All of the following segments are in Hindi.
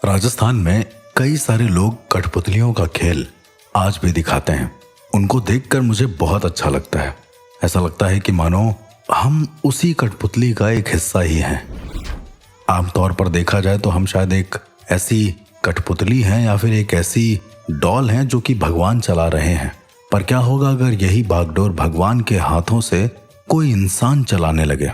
राजस्थान में कई सारे लोग कठपुतलियों का खेल आज भी दिखाते हैं। उनको देखकर मुझे बहुत अच्छा लगता है। ऐसा लगता है कि मानो हम उसी कठपुतली का एक हिस्सा ही हैं। आमतौर पर देखा जाए तो हम शायद एक ऐसी कठपुतली हैं या फिर एक ऐसी डॉल हैं जो कि भगवान चला रहे हैं। पर क्या होगा अगर यही बागडोर भगवान के हाथों से कोई इंसान चलाने लगे?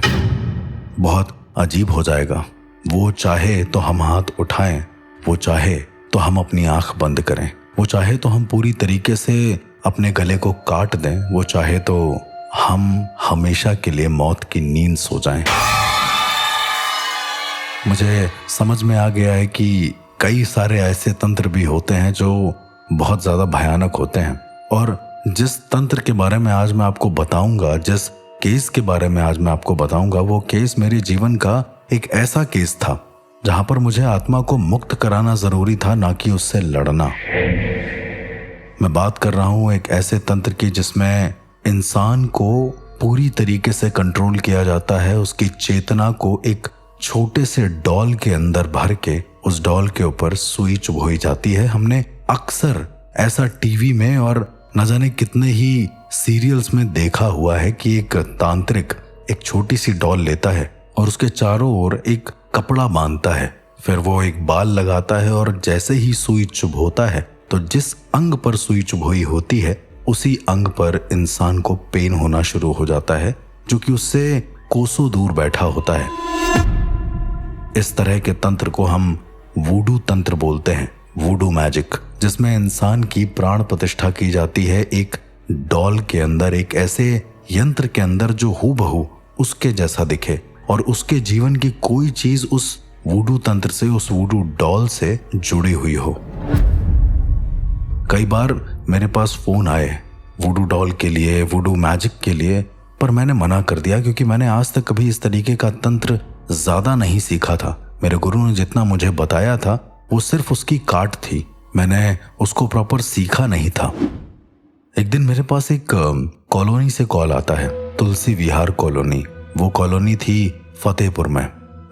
बहुत अजीब हो जाएगा। वो चाहे तो हम हाथ उठाएं, वो चाहे तो हम अपनी आंख बंद करें, वो चाहे तो हम पूरी तरीके से अपने गले को काट दें, वो चाहे तो हम हमेशा के लिए मौत की नींद सो जाएं। मुझे समझ में आ गया है कि कई सारे ऐसे तंत्र भी होते हैं जो बहुत ज़्यादा भयानक होते हैं। और जिस तंत्र के बारे में आज मैं आपको बताऊंगा, जिस केस के बारे में आज मैं आपको बताऊंगा, वो केस मेरे जीवन का एक ऐसा केस था जहां पर मुझे आत्मा को मुक्त कराना जरूरी था, ना कि उससे लड़ना। मैं बात कर रहा हूं एक ऐसे तंत्र की जिसमें इंसान को पूरी तरीके से कंट्रोल किया जाता है। उसकी चेतना को एक छोटे से डॉल के अंदर भर के उस डॉल के ऊपर सुई चुभोई जाती है। हमने अक्सर ऐसा टीवी में और न जाने कितने ही सीरियल्स में देखा हुआ है कि एक तांत्रिक एक छोटी सी डॉल लेता है और उसके चारों ओर एक कपड़ा बांधता है, फिर वो एक बाल लगाता है और जैसे ही सुई चुभोता है तो जिस अंग पर सुई चुभोई होती है उसी अंग पर इंसान को पेन होना शुरू हो जाता है, जो कि उससे कोसों दूर बैठा होता है। इस तरह के तंत्र को हम वूडू तंत्र बोलते हैं, वूडू मैजिक, जिसमें इंसान की प्राण प्रतिष्ठा की जाती है एक डॉल के अंदर, एक ऐसे यंत्र के अंदर जो हूबहू उसके जैसा दिखे और उसके जीवन की कोई चीज उस वूडू तंत्र से, उस वूडू डॉल से जुड़ी हुई हो। कई बार मेरे पास फोन आए वूडू डॉल के लिए, वूडू मैजिक के लिए, पर मैंने मना कर दिया क्योंकि मैंने आज तक कभी इस तरीके का तंत्र ज्यादा नहीं सीखा था। मेरे गुरु ने जितना मुझे बताया था वो सिर्फ उसकी काट थी, मैंने उसको प्रॉपर सीखा नहीं था। एक दिन मेरे पास एक कॉलोनी से कॉल आता है, तुलसी विहार कॉलोनी। वो कॉलोनी थी फतेहपुर में।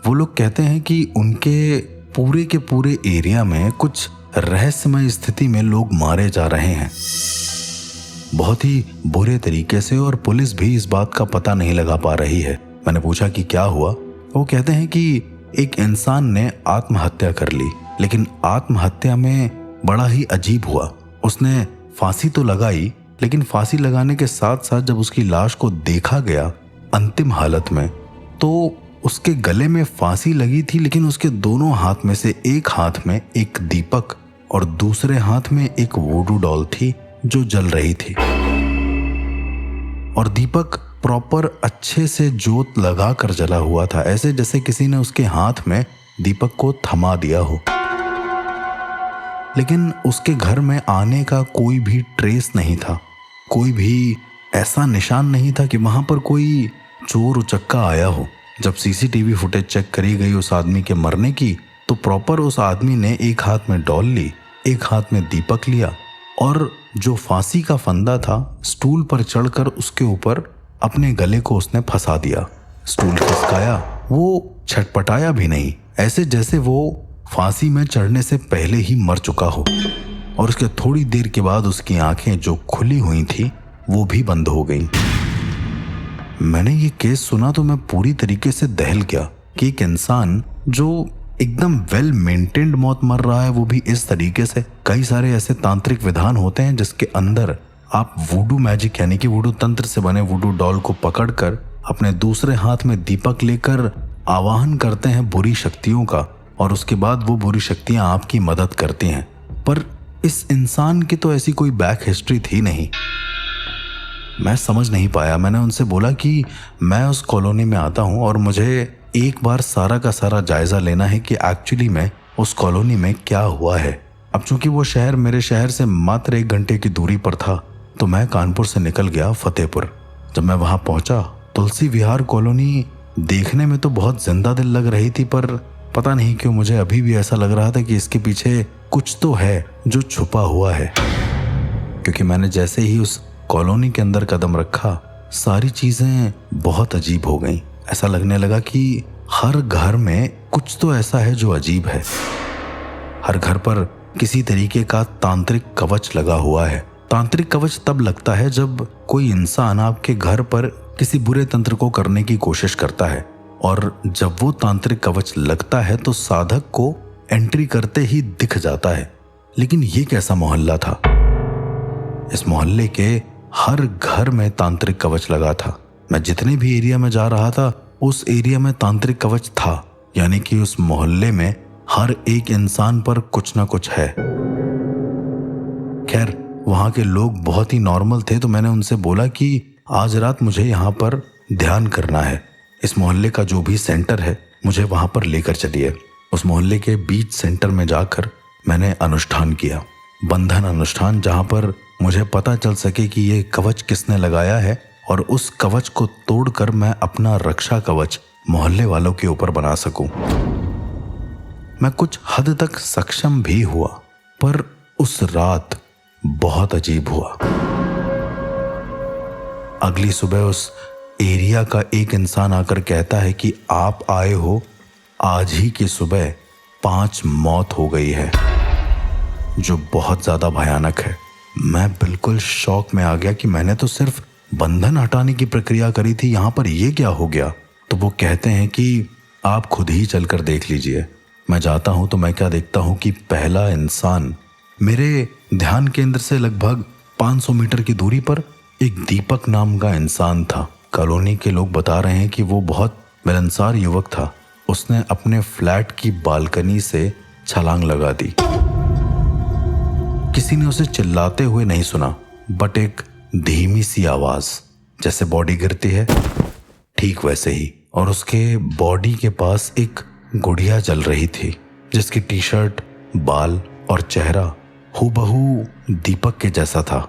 वो लोग कहते हैं कि उनके पूरे के पूरे एरिया में कुछ रहस्यमय स्थिति में लोग मारे जा रहे हैं, बहुत ही बुरे तरीके से, और पुलिस भी इस बात का पता नहीं लगा पा रही है। मैंने पूछा कि क्या हुआ? वो कहते हैं कि एक इंसान ने आत्महत्या कर ली, लेकिन आत्महत्या में बड़ा ही अजीब हुआ। उसने फांसी तो लगाई, लेकिन फांसी लगाने के साथ साथ जब उसकी लाश को देखा गया अंतिम हालत में, तो उसके गले में फांसी लगी थी, लेकिन उसके दोनों हाथ में से एक हाथ में एक दीपक और दूसरे हाथ में एक वूडू डॉल थी जो जल रही थी। और दीपक प्रॉपर अच्छे से जोत लगा कर जला हुआ था, ऐसे जैसे किसी ने उसके हाथ में दीपक को थमा दिया हो। लेकिन उसके घर में आने का कोई भी ट्रेस नहीं था, कोई भी ऐसा निशान नहीं था कि वहां पर कोई चोर उचक्का आया हो। जब सीसीटीवी फुटेज चेक करी गई उस आदमी के मरने की, तो प्रॉपर उस आदमी ने एक हाथ में डॉल ली, एक हाथ में दीपक लिया, और जो फांसी का फंदा था स्टूल पर चढ़कर उसके ऊपर अपने गले को उसने फंसा दिया। स्टूल खिसकाया, वो छटपटाया भी नहीं, ऐसे जैसे वो फांसी में चढ़ने से पहले ही मर चुका हो। और उसके थोड़ी देर के बाद उसकी आंखें जो खुली हुई थी वो भी बंद हो गईं। मैंने ये केस सुना तो मैं पूरी तरीके से दहल गया कि एक इंसान जो एकदम वेल मेंटेन्ड मौत मर रहा है, वो भी इस तरीके से। कई सारे ऐसे तांत्रिक विधान होते हैं जिसके अंदर आप वूडू मैजिक यानी कि वूडू तंत्र से बने वूडू डॉल को पकड़कर अपने दूसरे हाथ में दीपक लेकर आवाहन करते हैं बुरी शक्तियों का, और उसके बाद वो बुरी शक्तियां आपकी मदद करती हैं। पर इस इंसान की तो ऐसी कोई बैक हिस्ट्री थी नहीं। मैं समझ नहीं पाया। मैंने उनसे बोला कि मैं उस कॉलोनी में आता हूं और मुझे एक बार सारा का सारा जायजा लेना है कि एक्चुअली में उस कॉलोनी में क्या हुआ है। अब चूंकि वो शहर मेरे शहर से मात्र 1 घंटे की दूरी पर था, तो मैं कानपुर से निकल गया फतेहपुर। जब मैं वहां पहुंचा, तुलसी विहार कॉलोनी देखने में तो बहुत जिंदा दिल लग रही थी, पर पता नहीं क्यों मुझे अभी भी ऐसा लग रहा था कि इसके पीछे कुछ तो है जो छुपा हुआ है। क्योंकि मैंने जैसे ही उस कॉलोनी के अंदर कदम रखा, सारी चीजें बहुत अजीब हो गईं। ऐसा लगने लगा कि हर घर में कुछ तो ऐसा है जो अजीब है। हर घर पर किसी तरीके का तांत्रिक कवच लगा हुआ है। तांत्रिक कवच तब लगता है जब कोई इंसान आपके घर पर किसी बुरे तंत्र को करने की कोशिश करता है, और जब वो तांत्रिक कवच लगता है तो साधक को एंट्री करते ही दिख जाता है। लेकिन ये कैसा मोहल्ला था? इस मोहल्ले के हर घर में तांत्रिक कवच लगा था। मैं जितने भी एरिया में जा रहा था उस एरिया में तांत्रिक कवच था, यानी कि उस मोहल्ले में हर एक इंसान पर कुछ ना कुछ है। खैर, वहां के लोग बहुत ही नॉर्मल थे, तो मैंने उनसे बोला कि आज रात मुझे यहाँ पर ध्यान करना है। इस मोहल्ले का जो भी सेंटर है मुझे वहां पर लेकर चलिए। उस मोहल्ले के बीच सेंटर में जाकर मैंने अनुष्ठान किया, बंधन अनुष्ठान, जहां पर मुझे पता चल सके कि ये कवच किसने लगाया है और उस कवच को तोड़कर मैं अपना रक्षा कवच मोहल्ले वालों के ऊपर बना सकूं। मैं कुछ हद तक सक्षम भी हुआ, पर उस रात बहुत अजीब हुआ। अगली सुबह उस एरिया का एक इंसान आकर कहता है कि आप आए हो, आज ही की सुबह 5 मौत हो गई है, जो बहुत ज्यादा भयानक है। मैं बिल्कुल शॉक में आ गया कि मैंने तो सिर्फ बंधन हटाने की प्रक्रिया करी थी, यहां पर ये क्या हो गया? तो वो कहते हैं कि आप खुद ही चलकर देख लीजिए। मैं जाता हूं तो मैं क्या देखता हूं कि पहला इंसान मेरे ध्यान केंद्र से लगभग 500 मीटर की दूरी पर एक दीपक नाम का इंसान था। कॉलोनी के लोग बता रहे हैं कि वो बहुत मिलनसार युवक था। उसने अपने फ्लैट की बालकनी से छलांग लगा दी। किसी ने उसे चिल्लाते हुए नहीं सुना, बट एक धीमी सी आवाज, जैसे बॉडी गिरती है ठीक वैसे ही। और उसके बॉडी के पास एक गुड़िया जल रही थी, जिसकी टी शर्ट, बाल और चेहरा हूबहू दीपक के जैसा था।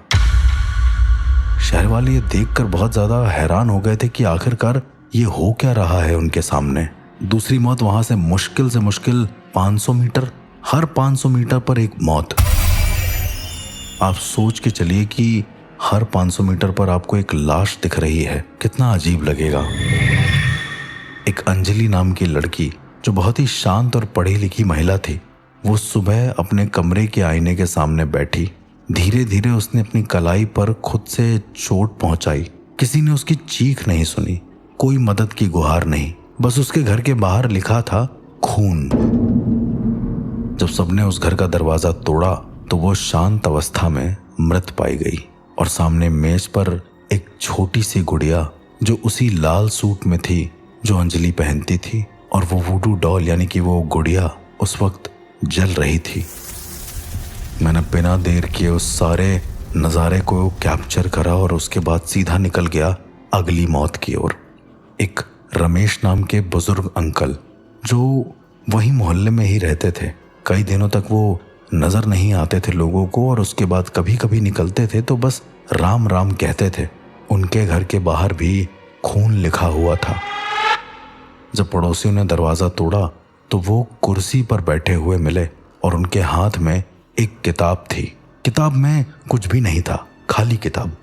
शहर वाले ये देखकर बहुत ज्यादा हैरान हो गए थे कि आखिरकार ये हो क्या रहा है उनके सामने। दूसरी मौत वहां से मुश्किल 500 मीटर, हर 500 मीटर पर एक मौत। आप सोच के चलिए कि हर 500 मीटर पर आपको एक लाश दिख रही है, कितना अजीब लगेगा। एक अंजलि नाम की लड़की, जो बहुत ही शांत और पढ़ी लिखी महिला थी, वो सुबह अपने कमरे के आईने के सामने बैठी। धीरे धीरे उसने अपनी कलाई पर खुद से चोट पहुंचाई। किसी ने उसकी चीख नहीं सुनी, कोई मदद की गुहार नहीं, बस उसके घर के बाहर लिखा था खून। जब सबने उस घर का दरवाजा तोड़ा तो वो शांत अवस्था में मृत पाई गई, और सामने मेज पर एक छोटी सी गुड़िया, जो उसी लाल सूट में थी जो अंजलि पहनती थी, और वो वुडू डॉल यानी कि वो गुड़िया उस वक्त जल रही थी। मैंने बिना देर किए उस सारे नज़ारे को कैप्चर करा और उसके बाद सीधा निकल गया अगली मौत की ओर। एक रमेश नाम के बुजुर्ग अंकल, जो वही मोहल्ले में ही रहते थे। कई दिनों तक वो नजर नहीं आते थे लोगों को, और उसके बाद कभी कभी निकलते थे तो बस राम राम कहते थे। उनके घर के बाहर भी खून लिखा हुआ था। जब पड़ोसियों ने दरवाजा तोड़ा तो वो कुर्सी पर बैठे हुए मिले, और उनके हाथ में एक किताब थी। किताब में कुछ भी नहीं था, खाली किताब,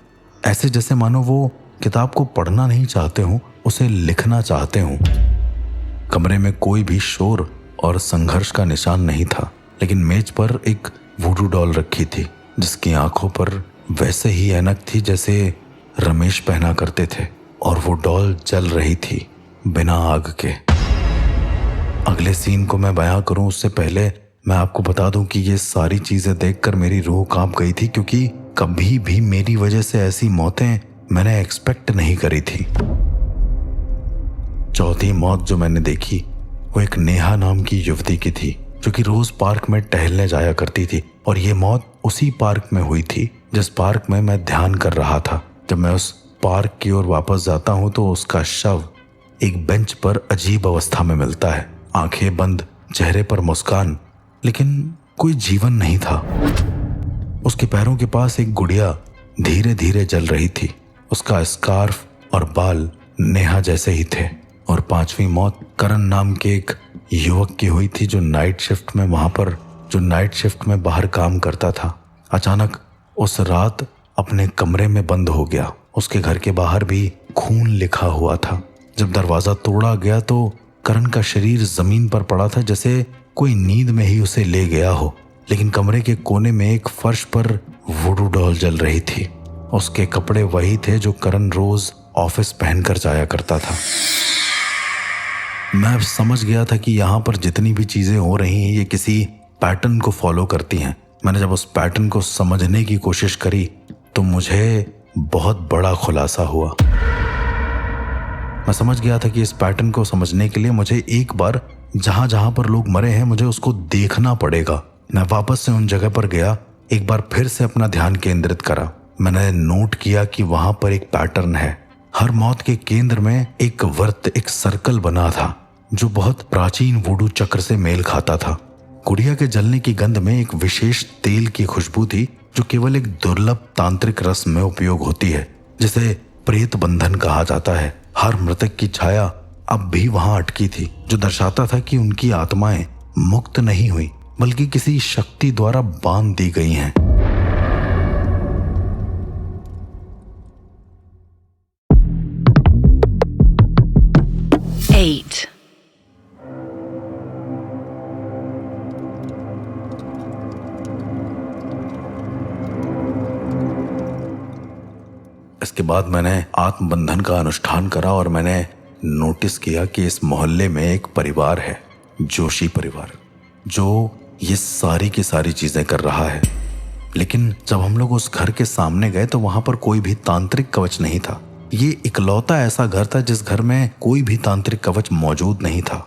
ऐसे जैसे मानो वो किताब को पढ़ना नहीं चाहते हों, उसे लिखना चाहते हों। कमरे में कोई भी शोर और संघर्ष का निशान नहीं था, लेकिन मेज पर एक वुडू डॉल रखी थी, जिसकी आंखों पर वैसे ही ऐनक थी जैसे रमेश पहना करते थे, और वो डॉल जल रही थी बिना आग के। अगले सीन को मैं बयां करूं उससे पहले मैं आपको बता दूं कि ये सारी चीजें देखकर मेरी रूह कांप गई थी, क्योंकि कभी भी मेरी वजह से ऐसी मौतें मैंने एक्सपेक्ट नहीं करी थी। चौथी मौत जो मैंने देखी वो एक नेहा नाम की युवती की थी, जो कि रोज पार्क में टहलने जाया करती थी, और ये मौत उसी पार्क में हुई थी जिस पार्क में मैं ध्यान कर रहा था। जब मैं उस पार्क की ओर वापस जाता हूं तो उसका शव एक बेंच पर अजीब अवस्था में मिलता है, आंखें बंद, चेहरे पर मुस्कान, लेकिन कोई जीवन नहीं था। उसके पैरों के पास एक गुड़िया धीरे धीरे जल रही थी। उसका स्कार्फ और बाल नेहा जैसे ही थे। और पांचवी मौत करण नाम के एक युवक की हुई थी, जो नाइट शिफ्ट में बाहर काम करता था। अचानक उस रात अपने कमरे में बंद हो गया। उसके घर के बाहर भी खून लिखा हुआ था। जब दरवाजा तोड़ा गया तो करण का शरीर जमीन पर पड़ा था, जैसे कोई नींद में ही उसे ले गया हो। लेकिन कमरे के कोने में एक फर्श पर वुडू डॉल जल रही थी। उसके कपड़े वही थे जो करण रोज ऑफिस पहनकर जाया करता था। मैं अब समझ गया था कि यहाँ पर जितनी भी चीजें हो रही हैं ये किसी पैटर्न को फॉलो करती हैं। मैंने जब उस पैटर्न को समझने की कोशिश करी तो मुझे बहुत बड़ा खुलासा हुआ। मैं समझ गया था कि इस पैटर्न को समझने के लिए मुझे एक बार जहां जहां पर लोग मरे हैं मुझे उसको देखना पड़ेगा। मैं वापस से उन जगह पर गया, एक बार फिर से अपना ध्यान केंद्रित करा। मैंने नोट किया कि वहां पर एक पैटर्न है। हर मौत के केंद्र में एक वर्त, एक सर्कल बना था जो बहुत प्राचीन वुडू चक्र से मेल खाता था। गुड़िया के जलने की गंध में एक विशेष तेल की खुशबू थी जो केवल एक दुर्लभ तांत्रिक रस्म में उपयोग होती है, जिसे प्रेत बंधन कहा जाता है। हर मृतक की छाया अब भी वहां अटकी थी, जो दर्शाता था कि उनकी आत्माएं मुक्त नहीं हुई बल्कि किसी शक्ति द्वारा बांध दी गई हैं। इसके बाद मैंने आत्मबंधन का अनुष्ठान करा और मैंने नोटिस किया कि इस मोहल्ले में एक परिवार है, जोशी परिवार, जो ये सारी की सारी चीजें कर रहा है। लेकिन जब हम लोग उस घर के सामने गए तो वहां पर कोई भी तांत्रिक कवच नहीं था। ये इकलौता ऐसा घर था जिस घर में कोई भी तांत्रिक कवच मौजूद नहीं था।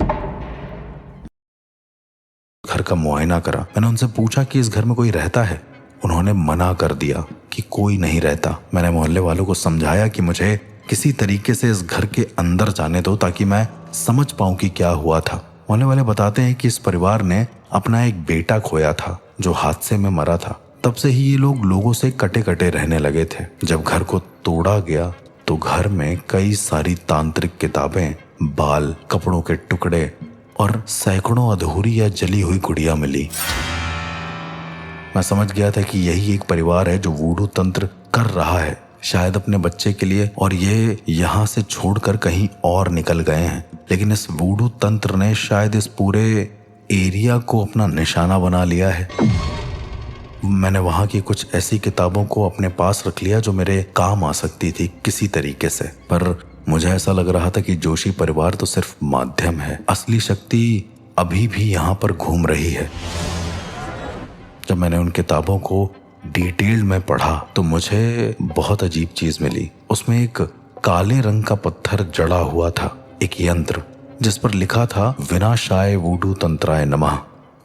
घर का मुआयना करा। मैंने उनसे पूछा कि इस घर में कोई रहता है। उन्होंने मना कर दिया कि कोई नहीं रहता। मैंने मोहल्ले वालों को समझाया कि मुझे किसी तरीके से इस घर के अंदर जाने दो ताकि मैं समझ पाऊं कि क्या हुआ था। मोहल्ले वाले बताते हैं कि इस परिवार ने अपना एक बेटा खोया था जो हादसे में मरा था। तब से ही ये लोग लोगों से कटे कटे रहने लगे थे। जब घर को तोड़ा गया तो घर में कई सारी तांत्रिक किताबें, बाल, कपड़ों के टुकड़े और सैकड़ों अधूरी या जली हुई गुड़िया मिली। मैं समझ गया था कि यही एक परिवार है जो वूडू तंत्र कर रहा है, शायद अपने बच्चे के लिए, और ये यहाँ से छोड़कर कहीं और निकल गए हैं। लेकिन इस वूडू तंत्र ने शायद इस पूरे एरिया को अपना निशाना बना लिया है। मैंने वहाँ की कुछ ऐसी किताबों को अपने पास रख लिया जो मेरे काम आ सकती थी किसी तरीके से, पर मुझे ऐसा लग रहा था कि जोशी परिवार तो सिर्फ माध्यम है, असली शक्ति अभी भी यहाँ पर घूम रही है। जब मैंने उन किताबों को डिटेल में पढ़ा तो मुझे बहुत अजीब चीज मिली। उसमें एक काले रंग का पत्थर जड़ा हुआ था, एक यंत्र जिस पर लिखा था विनाशाय वूडू तंत्राय नमः।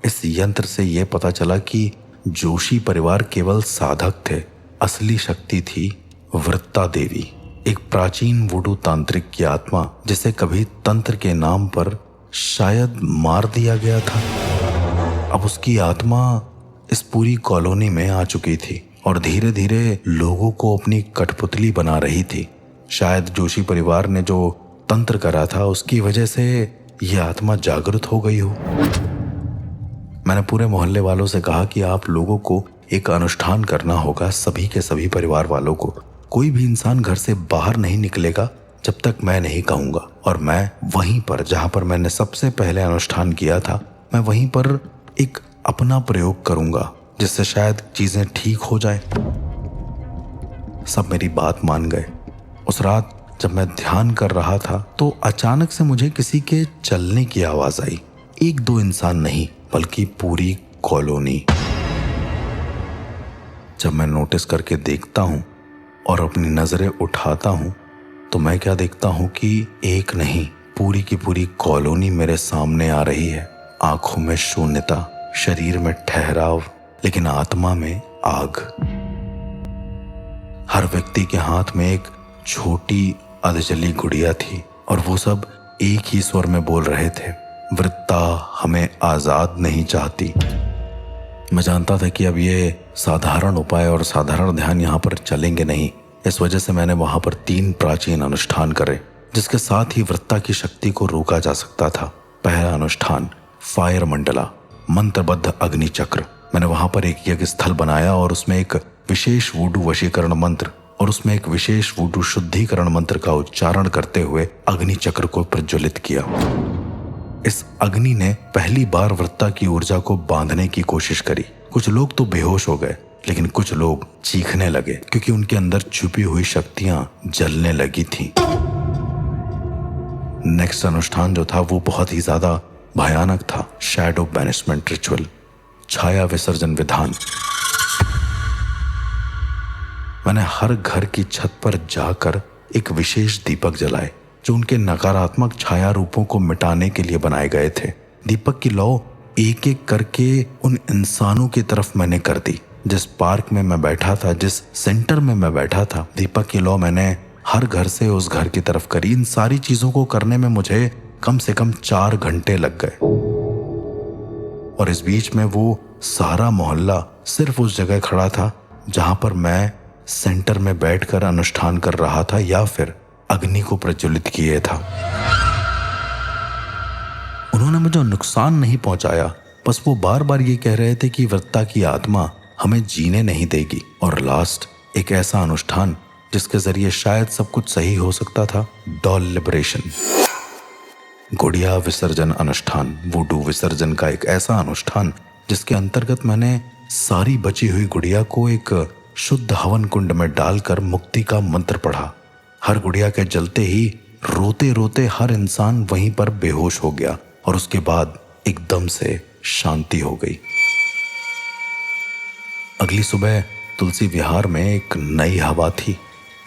इस यंत्र से यह पता चला कि जोशी परिवार केवल साधक थे, असली शक्ति थी वृत्ता देवी, एक प्राचीन वुडू तांत्रिक की आत्मा जिसे कभी तंत्र के नाम पर शायद मार दिया गया था। अब उसकी आत्मा इस पूरी कॉलोनी में आ चुकी थी और धीरे धीरे लोगों को अपनी कठपुतली बना रही थी। शायद जोशी परिवार ने जो तंत्र करा था उसकी वजह से यह आत्मा जागृत हो गई हो। मैंने पूरे मोहल्ले वालों से कहा कि आप लोगों को एक अनुष्ठान करना होगा, सभी के सभी परिवार वालों को। कोई भी इंसान घर से बाहर नहीं निकलेगा जब तक मैं नहीं कहूंगा, और मैं वहीं पर जहां पर मैंने सबसे पहले अनुष्ठान किया था, मैं वहीं पर एक अपना प्रयोग करूंगा जिससे शायद चीजें ठीक हो जाए। सब मेरी बात मान गए। उस रात जब मैं ध्यान कर रहा था तो अचानक से मुझे किसी के चलने की आवाज आई। एक दो इंसान नहीं बल्कि पूरी कॉलोनी। जब मैं नोटिस करके देखता हूं और अपनी नजरें उठाता हूं तो मैं क्या देखता हूं कि एक नहीं, पूरी की पूरी कॉलोनी मेरे सामने आ रही है। आंखों में शून्यता, शरीर में ठहराव, लेकिन आत्मा में आग। हर व्यक्ति के हाथ में एक छोटी अधजली गुड़िया थी और वो सब एक ही स्वर में बोल रहे थे, वृत्ता हमें आजाद नहीं चाहती। मैं जानता था कि अब ये साधारण उपाय और साधारण ध्यान यहाँ पर चलेंगे नहीं। इस वजह से मैंने वहां पर 3 प्राचीन अनुष्ठान करे जिसके साथ ही वृत्ता की शक्ति को रोका जा सकता था। पहला अनुष्ठान फायर मंडला, मंत्रबद्ध अग्नि चक्र। मैंने वहां पर एक यज्ञ स्थल बनाया और उसमें एक विशेष वुडू वशीकरण मंत्र और उसमें एक विशेष वुडू शुद्धिकरण मंत्र का उच्चारण करते हुए अग्नि चक्र को प्रज्वलित किया। इस अग्नि ने पहली बार वृत्ता की ऊर्जा को बांधने की कोशिश करी। कुछ लोग तो बेहोश हो गए, लेकिन कुछ लोग चीखने लगे क्योंकि उनके अंदर छुपी हुई शक्तियां जलने लगी थीं। नेक्स्ट अनुष्ठान जो था वो बहुत ही ज्यादा भयानक था। शैडो बैनिशमेंट रिचुअल, छाया विसर्जन विधान। मैंने हर घर की छत पर जाकर एक विशेष दीपक जलाए जो उनके नकारात्मक छाया रूपों को मिटाने के लिए बनाए गए थे। दीपक की लौ एक एक करके उन इंसानों की तरफ मैंने कर दी। जिस पार्क में मैं बैठा था, जिस सेंटर में मैं बैठा था, दीपक की लौ मैंने हर घर से उस घर की तरफ करी। इन सारी चीजों को करने में मुझे कम से कम 4 घंटे लग गए। और इस बीच में वो सारा मोहल्ला सिर्फ उस जगह खड़ा था जहां पर मैं सेंटर में बैठकर अनुष्ठान कर रहा था या फिर अग्नि को प्रज्वलित किए था। उन्होंने मुझे नुकसान नहीं पहुंचाया, बस वो बार बार ये कह रहे थे कि वृत्ता की आत्मा हमें जीने नहीं देगी। और लास्ट एक ऐसा अनुष्ठान जिसके जरिए शायद सब कुछ सही हो सकता था, डॉल लिबरेशन, गुड़िया विसर्जन अनुष्ठान, वुडू विसर्जन का एक ऐसा अनुष्ठान जिसके अंतर्गत मैंने सारी बची हुई गुड़िया को एक शुद्ध हवन कुंड में डालकर मुक्ति का मंत्र पढ़ा। हर गुड़िया के जलते ही रोते रोते हर इंसान वहीं पर बेहोश हो गया और उसके बाद एकदम से शांति हो गई। अगली सुबह तुलसी विहार में एक नई हवा थी।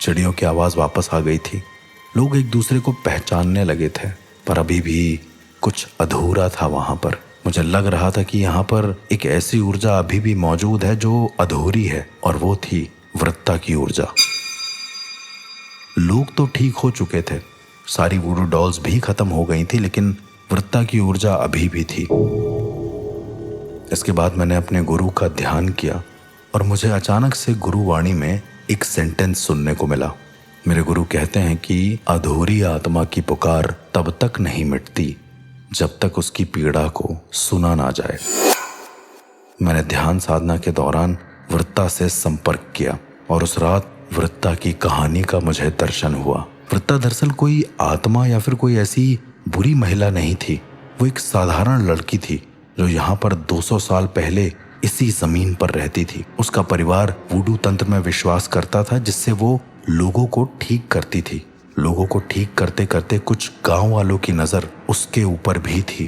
चिड़ियों की आवाज वापस आ गई थी। लोग एक दूसरे को पहचानने लगे थे, पर अभी भी कुछ अधूरा था वहां पर। मुझे लग रहा था कि यहाँ पर एक ऐसी ऊर्जा अभी भी मौजूद है जो अधूरी है, और वो थी वृत्ता की ऊर्जा। लोग तो ठीक हो चुके थे, सारी वुडू डॉल्स भी खत्म हो गई थी, लेकिन वृत्ता की ऊर्जा अभी भी थी। इसके बाद मैंने अपने गुरु का ध्यान किया और मुझे अचानक से गुरुवाणी में एक सेंटेंस सुनने को मिला। मेरे गुरु कहते हैं कि अधूरी आत्मा की पुकार तब तक नहीं मिटती जब तक उसकी पीड़ा को सुना ना जाए। मैंने ध्यान साधना के दौरान वृत्ता से संपर्क किया और उस रात वृत्ता की कहानी का मुझे दर्शन हुआ। वृत्ता दरअसल कोई आत्मा या फिर कोई ऐसी बुरी महिला नहीं थी। वो एक साधारण लड़की थी जो यहाँ पर 200 साल पहले इसी जमीन पर रहती थी। उसका परिवार वुडू तंत्र में विश्वास करता था, जिससे वो लोगों को ठीक करती थी। लोगों को ठीक करते करते कुछ गांव वालों की नजर उसके ऊपर भी थी।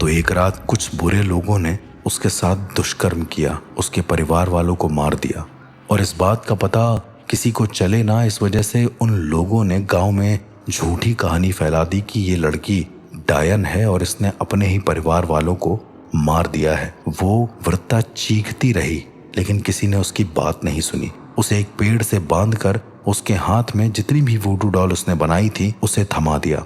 तो एक रात कुछ बुरे लोगों ने उसके साथ दुष्कर्म किया, उसके परिवार वालों को मार दिया। और इस बात का पता किसी को चले ना, इस वजह से उन लोगों ने गांव में झूठी कहानी फैला दी कि ये लड़की डायन है और इसने अपने ही परिवार वालों को मार दिया है। वो वृत्ता चीखती रही, लेकिन किसी ने उसकी बात नहीं सुनी। उसे एक पेड़ से बांधकर उसके हाथ में जितनी भी वुडू डॉल उसने बनाई थी उसे थमा दिया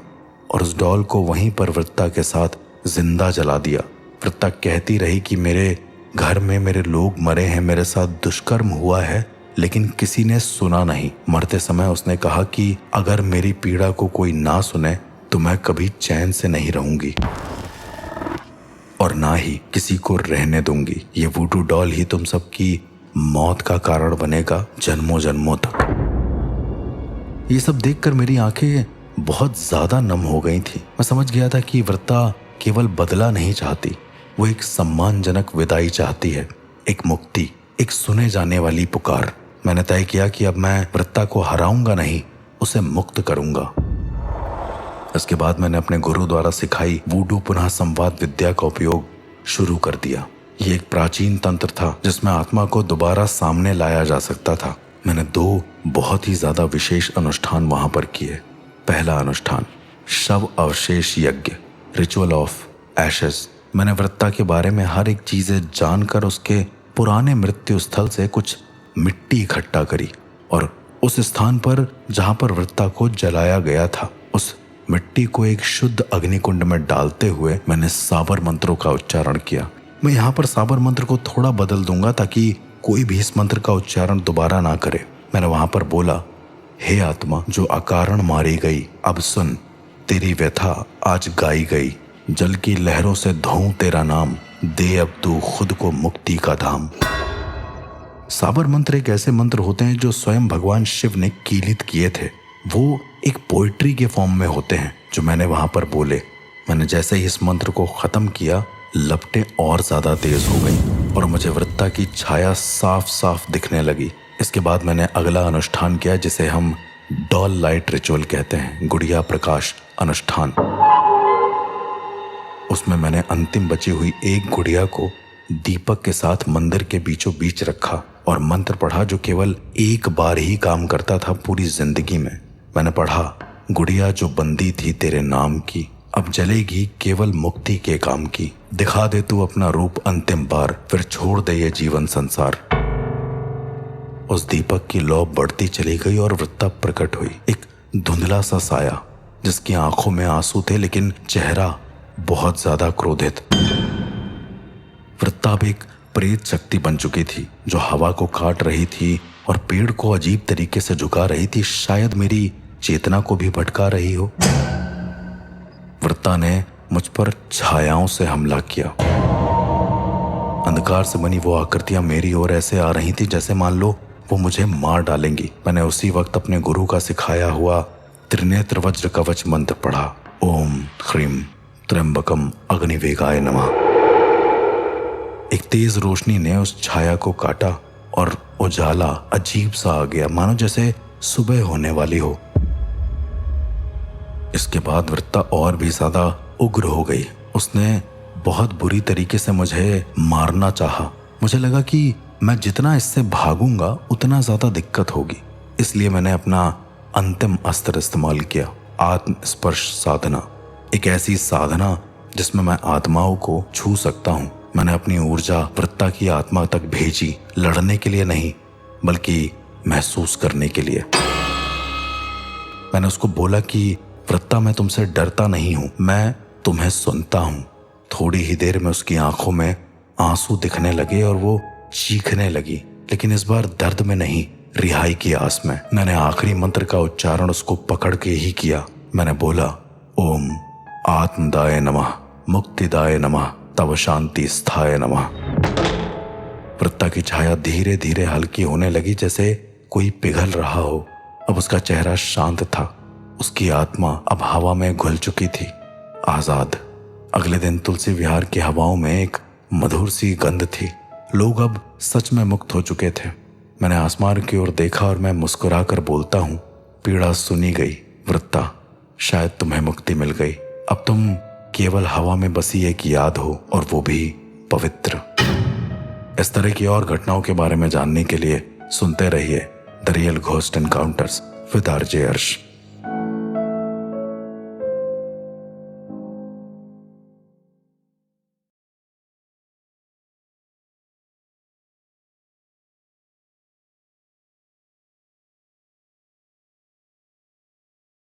और उस डॉल को वहीं पर वृत्ता के साथ जिंदा जला दिया। वृत्ता कहती रही कि मेरे घर में मेरे लोग मरे हैं, मेरे साथ दुष्कर्म हुआ है, लेकिन किसी ने सुना नहीं। मरते समय उसने कहा कि अगर मेरी पीड़ा को कोई ना सुने तो मैं कभी चैन से नहीं रहूंगी और ना ही किसी को रहने दूंगी। ये वुडू डॉल ही तुम सबकी मौत का कारण बनेगा जन्मों जन्मों तक। ये सब देखकर मेरी आंखें बहुत ज्यादा नम हो गई थी। मैं समझ गया था कि वृत्ता केवल बदला नहीं चाहती, वो एक सम्मानजनक विदाई चाहती है, एक मुक्ति, एक सुने जाने वाली पुकार। मैंने तय किया कि अब मैं वृत्ता को हराऊंगा नहीं, उसे मुक्त करूंगा। इसके बाद मैंने अपने गुरु द्वारा सिखाई वुडू पुनः संवाद विद्या का उपयोग शुरू कर दिया। ये एक प्राचीन तंत्र था जिसमें आत्मा को दोबारा सामने लाया जा सकता था। मैंने 2 बहुत ही ज्यादा विशेष अनुष्ठान वहां पर किए। पहला अनुष्ठान, शव अवशेष यज्ञ, रिचुअल ऑफ एशेस। मैंने वृत्ता के बारे में हर एक चीजें जानकर उसके पुराने मृत्यु स्थल से कुछ मिट्टी इकट्ठा करी और उस स्थान पर जहां पर वृत्ता को जलाया गया था, उस मिट्टी को एक शुद्ध अग्निकुंड में डालते हुए मैंने साबर मंत्रों का उच्चारण किया। मैं यहाँ पर साबर मंत्र को थोड़ा बदल दूंगा ताकि कोई भी इस मंत्र का उच्चारण दोबारा ना करे। मैंने वहां पर बोला, हे आत्मा जो अकारण मारी गई, अब सुन, तेरी व्यथा आज गाई गई। जल की लहरों से धोऊं तेरा नाम, दे अब तू खुद को मुक्ति का धाम। साबर मंत्र एक ऐसे मंत्र होते हैं जो स्वयं भगवान शिव ने कीलित किए थे। वो एक पोइट्री के फॉर्म में होते हैं जो मैंने वहां पर बोले। मैंने जैसे ही इस मंत्र को खत्म किया, लपटें और ज्यादा तेज हो गईं और मुझे वृत्ता की छाया साफ साफ दिखने लगी। इसके बाद मैंने अगला अनुष्ठान किया, जिसे हम डॉल लाइट रिचुअल कहते हैं, गुड़िया प्रकाश अनुष्ठान। उसमें मैंने अंतिम बची हुई एक गुड़िया को दीपक के साथ मंदिर के बीचों बीच रखा और मंत्र पढ़ा, जो केवल एक बार ही काम करता था पूरी जिंदगी में। मैंने पढ़ा, गुड़िया जो बंदी थी तेरे नाम की, अब जलेगी केवल मुक्ति के काम की। दिखा दे तू अपना रूप अंतिम बार, फिर छोड़ दे ये जीवन संसार। उस दीपक की लौ बढ़ती चली गई और वृत्ता प्रकट हुई, एक धुंधला सा साया जिसकी आंखों में आंसू थे लेकिन चेहरा बहुत ज्यादा क्रोधित। वृत्ता अब एक प्रेत शक्ति बन चुकी थी जो हवा को काट रही थी और पेड़ को अजीब तरीके से झुका रही थी, शायद मेरी चेतना को भी भटका रही हो। वृत्ता ने मुझ पर छायाओं से हमला किया। अंधकार से बनी वो आकृतियां मेरी ओर ऐसे आ रही थी जैसे मान लो वो मुझे मार डालेंगी। मैंने उसी वक्त अपने गुरु का सिखाया हुआ त्रिनेत्र वज्र कवच मंत्र पढ़ा, ओम ह्रीम त्र्यंबकम अग्निवेगाय नमः। एक तेज रोशनी ने उस छाया को काटा और उजाला अजीब सा आ गया, मानो जैसे सुबह होने वाली हो। इसके बाद वृत्ता और भी ज्यादा उग्र हो गई। उसने बहुत बुरी तरीके से मुझे मारना चाहा। मुझे लगा कि मैं जितना इससे भागूंगा उतना ज्यादा दिक्कत होगी, इसलिए मैंने अपना अंतिम अस्त्र इस्तेमाल किया, आत्म स्पर्श साधना। एक ऐसी साधना जिसमें मैं आत्माओं को छू सकता हूँ। मैंने अपनी ऊर्जा वृत्ता की आत्मा तक भेजी, लड़ने के लिए नहीं बल्कि महसूस करने के लिए। मैंने उसको बोला कि वृत्ता, मैं तुमसे डरता नहीं हूं, मैं तुम्हें सुनता हूं। थोड़ी ही देर में उसकी आंखों में आंसू दिखने लगे और वो चीखने लगी, लेकिन इस बार दर्द में नहीं, रिहाई की आस में। मैंने आखिरी मंत्र का उच्चारण उसको पकड़ के ही किया। मैंने बोला, ओम आत्मदाय नमः, मुक्तिदाय नमः, तव शांति स्थाय नमः। वृत्ता की छाया धीरे धीरे हल्की होने लगी, जैसे कोई पिघल रहा हो। अब उसका चेहरा शांत था, उसकी आत्मा अब हवा में घुल चुकी थी, आजाद। अगले दिन तुलसी विहार की हवाओं में एक मधुर सी गंध थी। लोग अब सच में मुक्त हो चुके थे। मैंने आसमान की ओर देखा और मैं मुस्कुरा कर बोलता हूँ, पीड़ा सुनी गई वृत्ता, शायद तुम्हें मुक्ति मिल गई। अब तुम केवल हवा में बसी एक याद हो, और वो भी पवित्र। इस तरह की और घटनाओं के बारे में जानने के लिए सुनते रहिए the real ghost encounters with RJ अर्श।